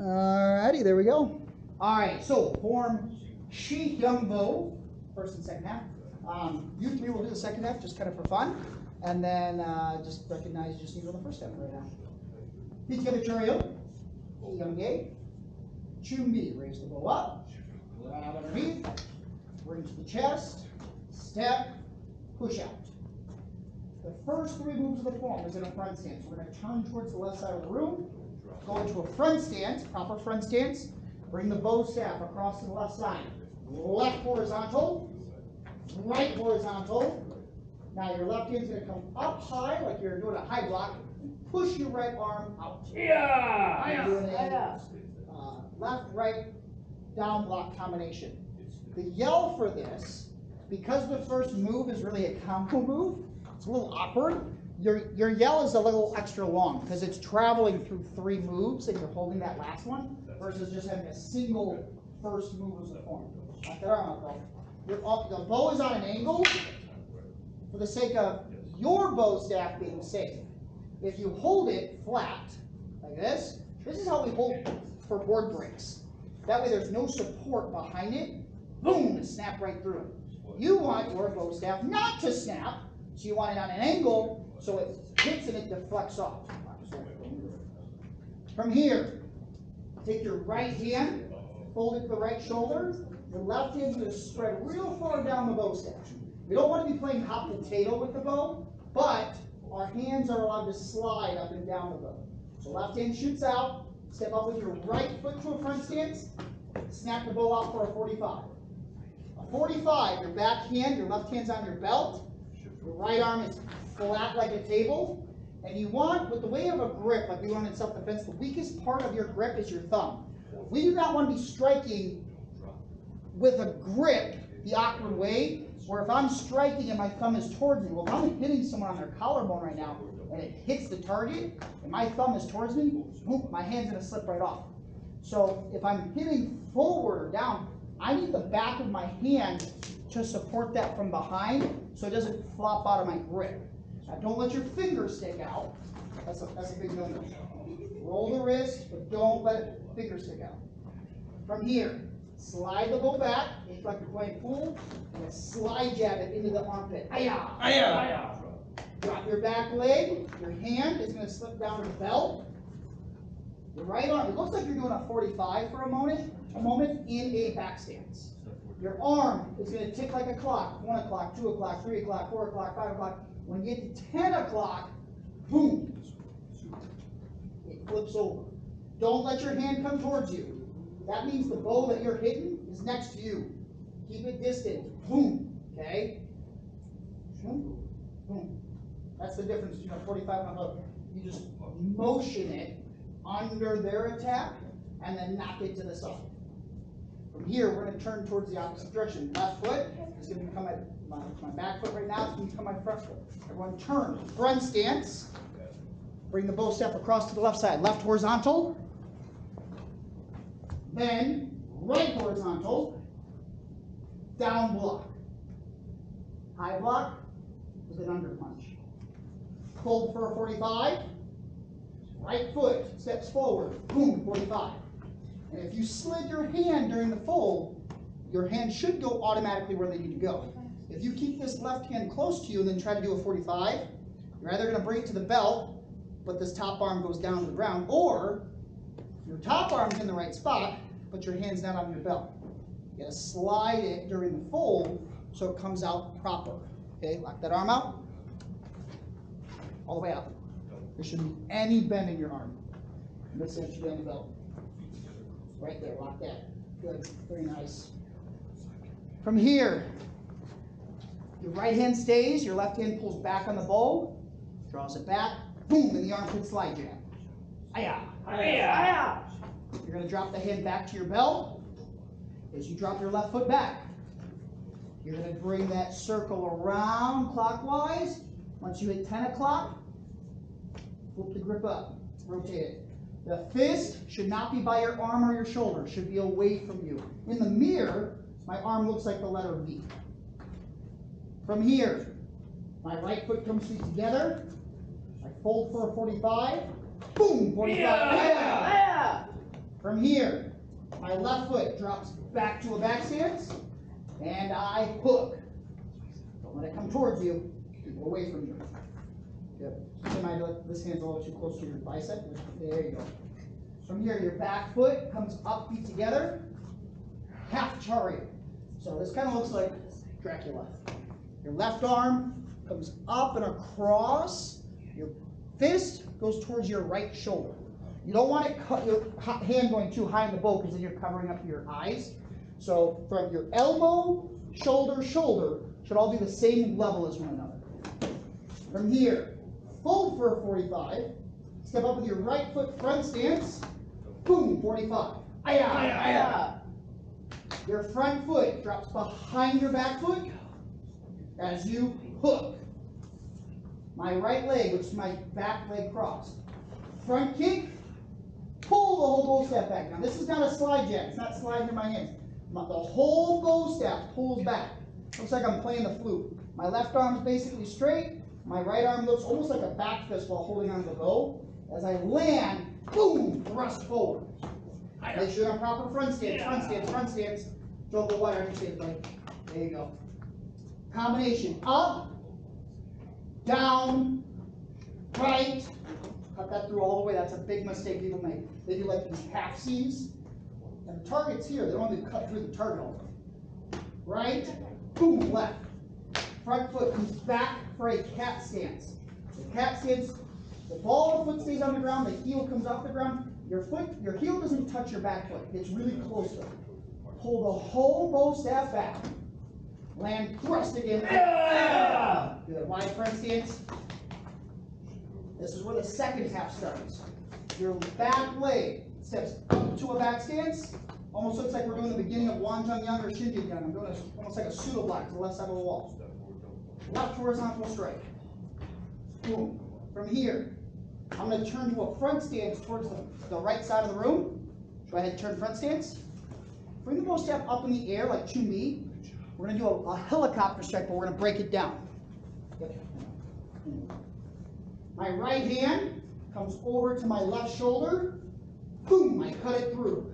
Alrighty, there we go. Alright, so form Shee, Hyung bow, first and second half. You three will do the second half just kind of for fun. And then just recognize you just need to do the first half right now. Feet together, Choreo. Hyung gay. Chumbi, raise the bow up. Grab underneath. Bring to the chest. Step. Push out. The first three moves of the form is in a front stance. We're going to turn towards the left side of the room. Go into a front stance, proper front stance. Bring the bow staff across to the left side. Left horizontal, right horizontal. Now your left hand's going to come up high like you're doing a high block. Push your right arm out. Yeah. You're doing a left, right, down block combination. The yell for this, because the first move is really a combo move, it's a little awkward. Your yell is a little extra long because it's traveling through three moves and you're holding that last one versus just having a single first move as a form. Knock that arm out, though. The bow is on an angle for the sake of your bow staff being safe. If you hold it flat, like this is how we hold for board breaks. That way there's no support behind it. Boom, to snap right through it. You want your bow staff not to snap, so you want it on an angle so it hits and it deflects off. From here, take your right hand, fold it to the right shoulder. Your left hand's going to spread real far down the bow staff. We don't want to be playing hot potato with the bow, but our hands are allowed to slide up and down the bow. So left hand shoots out, step up with your right foot to a front stance, snap the bow out for a 45. A 45, your back hand, your left hand's on your belt, your right arm is flat like a table, and you want, with the way of a grip, like we want in self-defense, the weakest part of your grip is your thumb. We do not want to be striking with a grip the awkward way, where if I'm striking and my thumb is towards me, well, if I'm hitting someone on their collarbone right now, and it hits the target, and my thumb is towards me, boom, my hand's going to slip right off. So if I'm hitting forward or down, I need the back of my hand to support that from behind so it doesn't flop out of my grip. Now don't let your fingers stick out. That's a big no-no. Roll the wrist, but don't let fingers stick out. From here, slide the bow back, it's like you're playing pool, and a slide jab it into the armpit. Hi-ya! Hi-ya! Drop your back leg, your hand is going to slip down to the belt. Your right arm, it looks like you're doing a 45 for a moment in a back stance. Your arm is going to tick like a clock, 1 o'clock, 2 o'clock, 3 o'clock, 4 o'clock, 5 o'clock. When you get to 10 o'clock, boom, it flips over. Don't let your hand come towards you. That means the bow that you're hitting is next to you. Keep it distant, boom, okay? Boom, boom. That's the difference between a 45 and a hook. You just motion it under their attack and then knock it to the side. From here, we're going to turn towards the opposite direction. Left foot is going to become my back foot right now. It's going to become my front foot. Everyone turn. Front stance. Bring the bow staff across to the left side. Left horizontal. Then right horizontal. Down block. High block with an under punch. Hold for a 45. Right foot steps forward. Boom, 45. And if you slid your hand during the fold, your hand should go automatically where they need to go. If you keep this left hand close to you and then try to do a 45, you're either going to bring it to the belt, but this top arm goes down to the ground, or your top arm's in the right spot, but your hand's not on your belt. You got to slide it during the fold so it comes out proper. Okay, lock that arm out. All the way out. There shouldn't be any bend in your arm. This end should be on the belt. Right there, lock that. Good, very nice. From here, your right hand stays, your left hand pulls back on the bow, draws it back, boom, and the armpit slide jab. Hi-ya! Hi-ya! You're going to drop the hand back to your belt as you drop your left foot back. You're going to bring that circle around clockwise. Once you hit 10 o'clock, flip the grip up, rotate it. The fist should not be by your arm or your shoulder, should be away from you. In the mirror, my arm looks like the letter V. From here, my right foot comes feet together. I fold for a 45. Boom, 45. Yeah. From here, my left foot drops back to a back stance, and I hook. Don't let it come towards you. Keep it away from you. Good. This hand's a little too close to your bicep. There you go. From here, your back foot comes up, feet together. Half chariot. So this kind of looks like Dracula. Your left arm comes up and across. Your fist goes towards your right shoulder. You don't want your hand going too high in the bow because then you're covering up your eyes. So from your elbow, shoulder, shoulder should all be the same level as one another. From here, fold for a 45. Step up with your right foot front stance. Boom, 45. Aya, aya. Your front foot drops behind your back foot as you hook. My right leg, which is my back leg crossed. Front kick, pull the whole bow staff back. Now this is not a slide jack, it's not sliding in my hands. The whole bow staff pulls back. Looks like I'm playing the flute. My left arm is basically straight. My right arm looks almost like a back fist while holding on to the bow. As I land, boom, thrust forward. Make sure you're on proper front stance, front stance, front stance. Don't go wide on your stance, buddy. There you go. Combination, up, down, right. Cut that through all the way. That's a big mistake people make. They do like these half C's. And the target's here. They don't want to cut through the target all the way. Right, boom, left. Front foot comes back for a cat stance. The cat stance, the ball of the foot stays on the ground, the heel comes off the ground. Your heel doesn't touch your back foot. It's really close to it. Pull the whole bow staff back. Land, thrust again. Yeah! Good. Wide front stance. This is where the second half starts. Your back leg steps up to a back stance. Almost looks like we're doing the beginning of Wanjung Yang or Shinjin Yang. I'm doing almost like a pseudo block to the left side of the wall. Left horizontal strike. Boom. From here, I'm going to turn to a front stance towards the right side of the room. Go ahead and turn front stance. Bring the bow staff up in the air like Chun-Li. We're going to do a helicopter strike, but we're going to break it down. My right hand comes over to my left shoulder. Boom, I cut it through.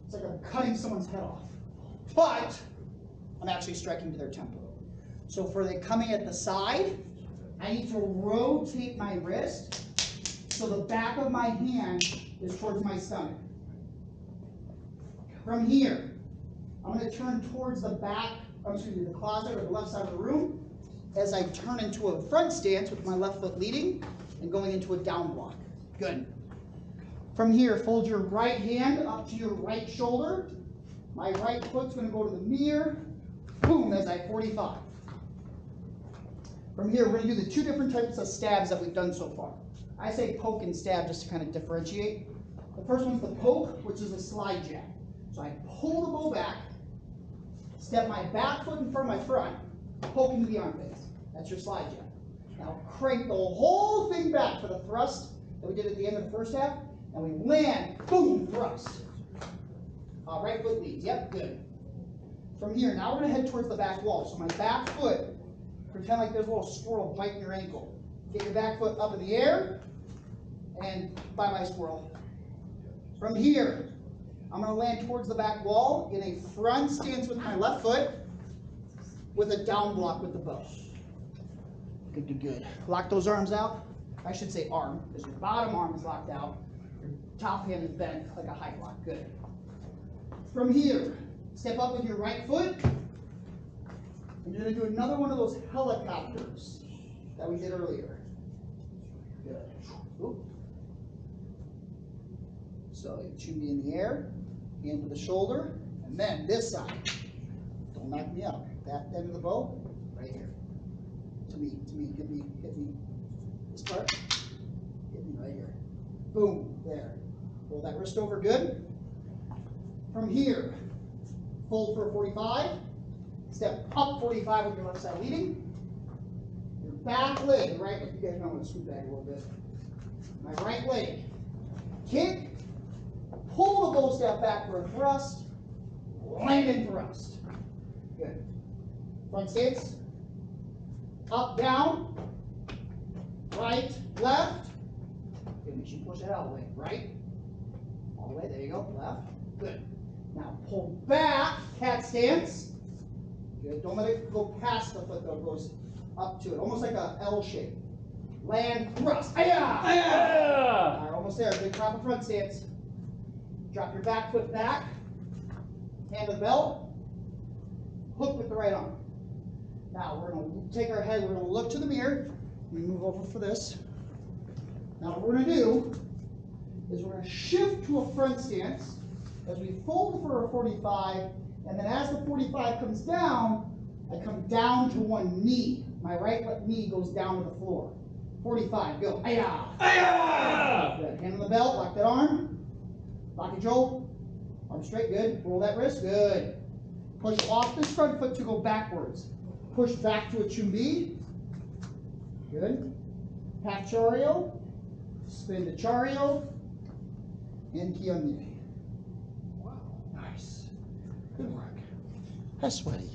It's like I'm cutting someone's head off. But I'm actually striking to their temple. So for the coming at the side, I need to rotate my wrist so the back of my hand is towards my stomach. From here, I'm going to turn towards the closet or the left side of the room as I turn into a front stance with my left foot leading and going into a down block. Good. From here, fold your right hand up to your right shoulder. My right foot's going to go to the mirror. Boom, as I 45. From here, we're going to do the two different types of stabs that we've done so far. I say poke and stab just to kind of differentiate. The first one's the poke, which is a slide jab. So I pull the bow back, step my back foot in front of my front, poke into the armpits. That's your slide jab. Now crank the whole thing back for the thrust that we did at the end of the first half, and we land, boom, thrust. Right foot leads, yep, good. From here, now we're going to head towards the back wall. So my back foot, pretend like there's a little squirrel biting your ankle. Get your back foot up in the air, and bye-bye squirrel. From here, I'm going to land towards the back wall in a front stance with my left foot with a down block with the bow. Good, good, good. Lock those arms out. I should say arm, because your bottom arm is locked out. Your top hand is bent like a high block. Good. From here, step up with your right foot. And you're going to do another one of those helicopters that we did earlier. Good. Oop. So you should be in the air, hand to the shoulder, and then this side. Don't knock me up. That end of the bow, right here. To me, hit me. This part, hit me right here. Boom, there. Roll that wrist over, good. From here, fold for a 45. Step up 45 with your left side leading. Your back leg, right? You guys know I'm going to scoot back a little bit. My right leg. Kick. Pull the bow staff back for a thrust. Land and thrust. Good. Front stance. Up, down. Right, left. Good. Make sure you push that all the way. Right. All the way. There you go. go, left. Good. Now pull back, cat stance. Good. Don't let it go past the foot though. It goes up to it, almost like a L shape. Land, thrust. All right, almost there. Good proper front stance. Drop your back foot back. Hand to the belt. Hook with the right arm. Now we're going to take our head. We're going to look to the mirror. We move over for this. Now what we're going to do is we're going to shift to a front stance as we fold for a 45, and then as the 45 comes down, I come down to one knee. My right knee goes down to the floor. 45, go. Aya! Aya! Good. Hand on the belt, lock that arm. Lock it, Joel. Arm straight, good. Roll that wrist, good. Push off this front foot to go backwards. Push back to a chumbi. Good. Half choreo. Spin to choreo. And Hyung. Wow. Nice. Good work. That's sweaty.